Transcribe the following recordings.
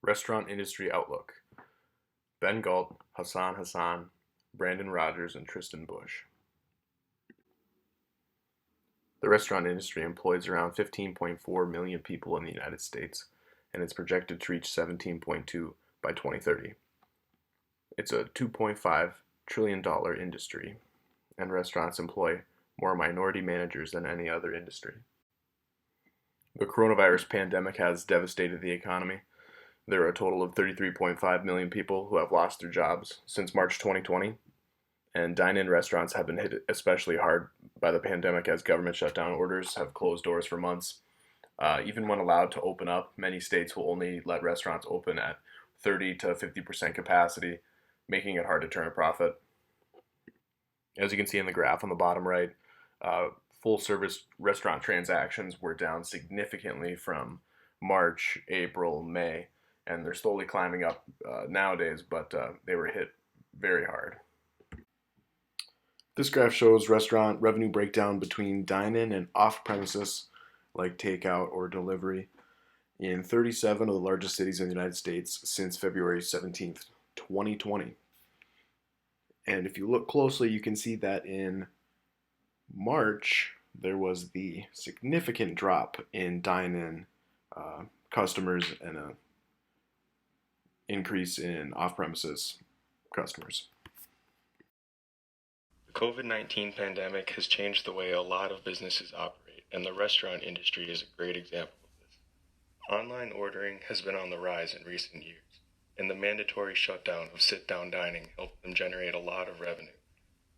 Restaurant Industry Outlook. Ben Galt, Hassan Hassan, Brandon Rogers, and Tristan Bush. The restaurant industry employs around 15.4 million people in the United States, and it's projected to reach 17.2 by 2030. It's a $2.5 trillion industry, and restaurants employ more minority managers than any other industry. The coronavirus pandemic has devastated the economy. There are a total of 33.5 million people who have lost their jobs since March 2020, and dine-in restaurants have been hit especially hard by the pandemic as government shutdown orders have closed doors for months. Even when allowed to open up, many states will only let restaurants open at 30 to 50% capacity, making it hard to turn a profit. As you can see in the graph on the bottom right, full service restaurant transactions were down significantly from March, April, May, and they're slowly climbing up nowadays, but they were hit very hard. This graph shows restaurant revenue breakdown between dine-in and off-premises, like takeout or delivery, in 37 of the largest cities in the United States since February 17th, 2020. And if you look closely, you can see that in March, there was the significant drop in dine-in customers and an increase in off-premises customers. The COVID-19 pandemic has changed the way a lot of businesses operate, and the restaurant industry is a great example of this. Online ordering has been on the rise in recent years, and the mandatory shutdown of sit-down dining helped them generate a lot of revenue.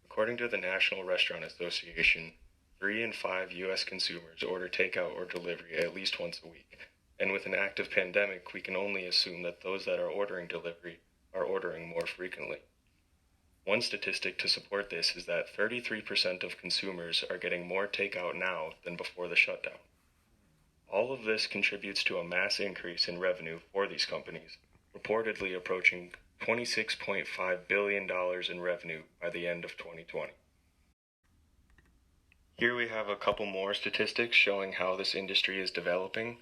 According to the National Restaurant Association, 3 in 5 U.S. consumers order takeout or delivery at least once a week, and with an active pandemic, we can only assume that those that are ordering delivery are ordering more frequently. One statistic to support this is that 33% of consumers are getting more takeout now than before the shutdown. All of this contributes to a mass increase in revenue for these companies, reportedly approaching $26.5 billion in revenue by the end of 2020. Here we have a couple more statistics showing how this industry is developing.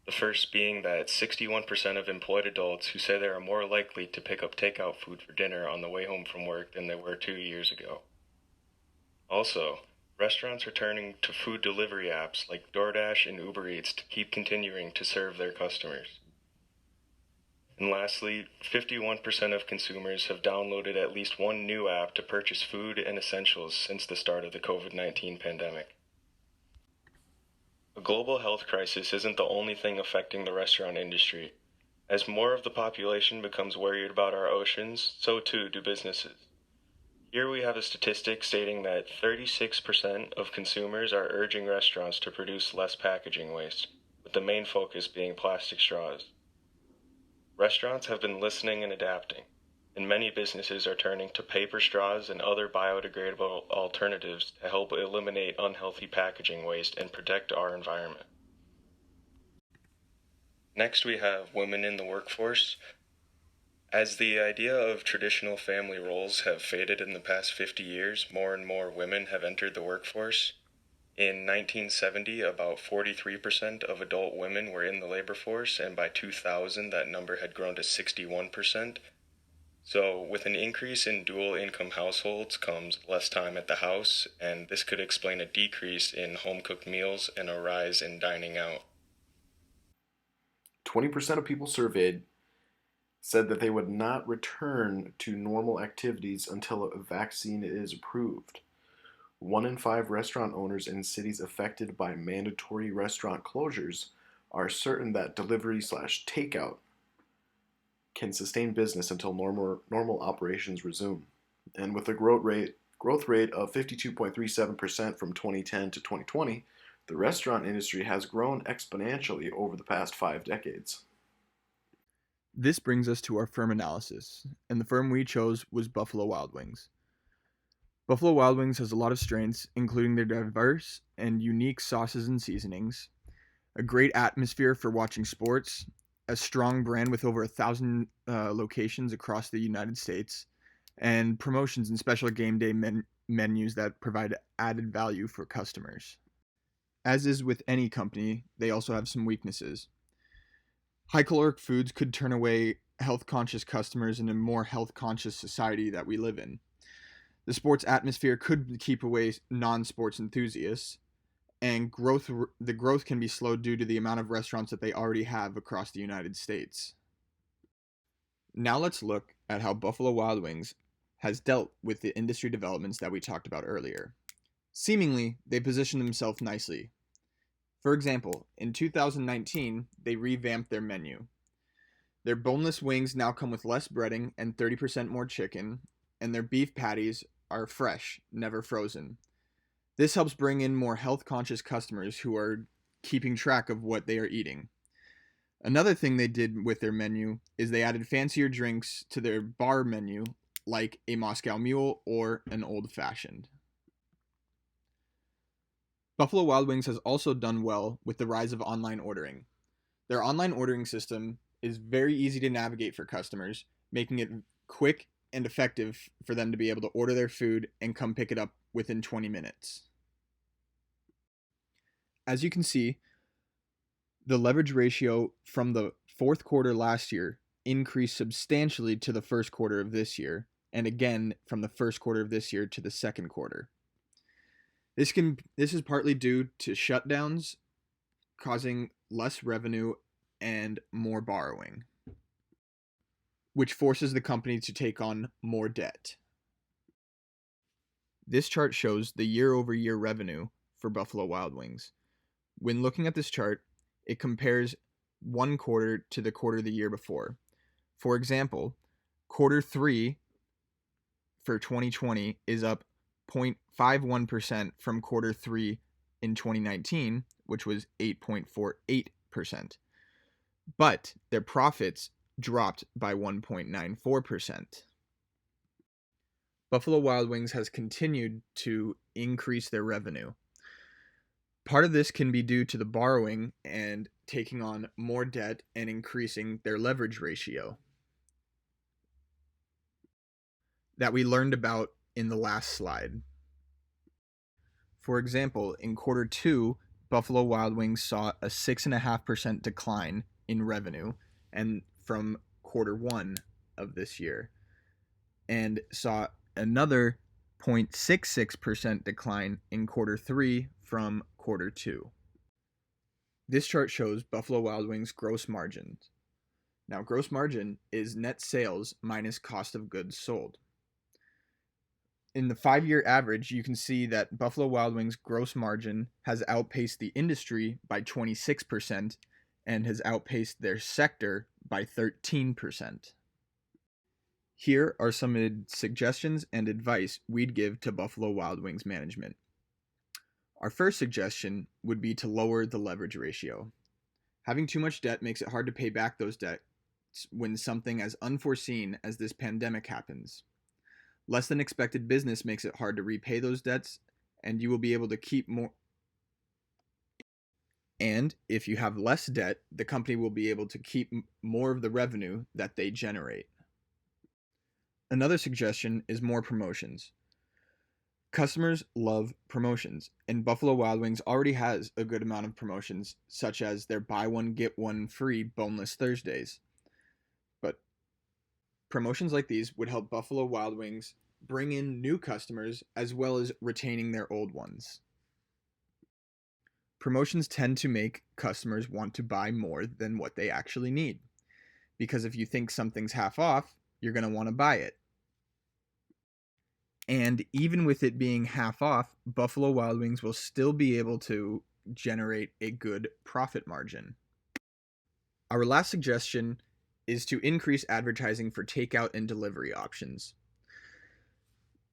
The first being that 61% of employed adults who say they are more likely to pick up takeout food for dinner on the way home from work than they were 2 years ago. Also, restaurants are turning to food delivery apps like DoorDash and Uber Eats to keep continuing to serve their customers. And lastly, 51% of consumers have downloaded at least one new app to purchase food and essentials since the start of the COVID-19 pandemic. A global health crisis isn't the only thing affecting the restaurant industry. As more of the population becomes worried about our oceans, so too do businesses. Here we have a statistic stating that 36% of consumers are urging restaurants to produce less packaging waste, with the main focus being plastic straws. Restaurants have been listening and adapting, and many businesses are turning to paper straws and other biodegradable alternatives to help eliminate unhealthy packaging waste and protect our environment. Next, we have women in the workforce. As the idea of traditional family roles have faded in the past 50 years, more and more women have entered the workforce. In 1970, about 43% of adult women were in the labor force, and by 2000, that number had grown to 61%. So, with an increase in dual-income households comes less time at the house, and this could explain a decrease in home-cooked meals and a rise in dining out. 20% of people surveyed said that they would not return to normal activities until a vaccine is approved. 1 in 5 restaurant owners in cities affected by mandatory restaurant closures are certain that delivery/takeout can sustain business until normal operations resume. And with a growth rate of 52.37% from 2010 to 2020, the restaurant industry has grown exponentially over the past 5 decades. This brings us to our firm analysis, and the firm we chose was Buffalo Wild Wings. Buffalo Wild Wings has a lot of strengths, including their diverse and unique sauces and seasonings, a great atmosphere for watching sports, a strong brand with over 1,000 locations across the United States, and promotions and special game day menus that provide added value for customers. As is with any company, they also have some weaknesses. High caloric foods could turn away health conscious customers in a more health conscious society that we live in. The sports atmosphere could keep away non sports enthusiasts, and the growth can be slowed due to the amount of restaurants that they already have across the United States. Now let's look at how Buffalo Wild Wings has dealt with the industry developments that we talked about earlier. Seemingly, they positioned themselves nicely. For example, in 2019, they revamped their menu. Their boneless wings now come with less breading and 30% more chicken, and their beef patties are fresh, never frozen. This helps bring in more health-conscious customers who are keeping track of what they are eating. Another thing they did with their menu is they added fancier drinks to their bar menu, like a Moscow Mule or an Old Fashioned. Buffalo Wild Wings has also done well with the rise of online ordering. Their online ordering system is very easy to navigate for customers, making it quick and effective for them to be able to order their food and come pick it up within 20 minutes. As you can see, the leverage ratio from the fourth quarter last year increased substantially to the first quarter of this year, and again from the first quarter of this year to the second quarter. This is partly due to shutdowns causing less revenue and more borrowing, which forces the company to take on more debt. This chart shows the year-over-year revenue for Buffalo Wild Wings. When looking at this chart, it compares one quarter to the quarter the year before. For example, quarter 3 for 2020 is up 0.51% from quarter 3 in 2019, which was 8.48%. But their profits dropped by 1.94%. Buffalo Wild Wings has continued to increase their revenue. Part of this can be due to the borrowing and taking on more debt and increasing their leverage ratio that we learned about in the last slide. For example, in quarter 2, Buffalo Wild Wings saw a 6.5% decline in revenue and from quarter 1 of this year, and saw another 0.66% decline in quarter 3 from quarter 2. This chart shows Buffalo Wild Wings gross margins. Now, gross margin is net sales minus cost of goods sold. In the 5-year average, you can see that Buffalo Wild Wings gross margin has outpaced the industry by 26% and has outpaced their sector by 13%. Here are some suggestions and advice we'd give to Buffalo Wild Wings management. Our first suggestion would be to lower the leverage ratio. Having too much debt makes it hard to pay back those debts when something as unforeseen as this pandemic happens. Less than expected business makes it hard to repay those debts, and you will be able to keep more. And if you have less debt, the company will be able to keep more of the revenue that they generate. Another suggestion is more promotions. Customers love promotions, and Buffalo Wild Wings already has a good amount of promotions, such as their buy one, get one free Boneless Thursdays. But promotions like these would help Buffalo Wild Wings bring in new customers as well as retaining their old ones. Promotions tend to make customers want to buy more than what they actually need, because if you think something's half off, you're going to want to buy it. And even with it being half off, Buffalo Wild Wings will still be able to generate a good profit margin. Our last suggestion is to increase advertising for takeout and delivery options.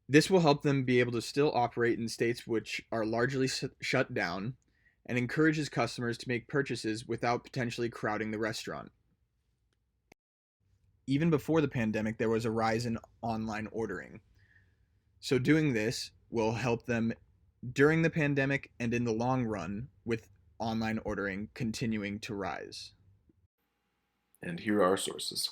This will help them be able to still operate in states which are largely shut down and encourages customers to make purchases without potentially crowding the restaurant. Even before the pandemic, there was a rise in online ordering. So doing this will help them during the pandemic and in the long run, with online ordering continuing to rise. And here are our sources.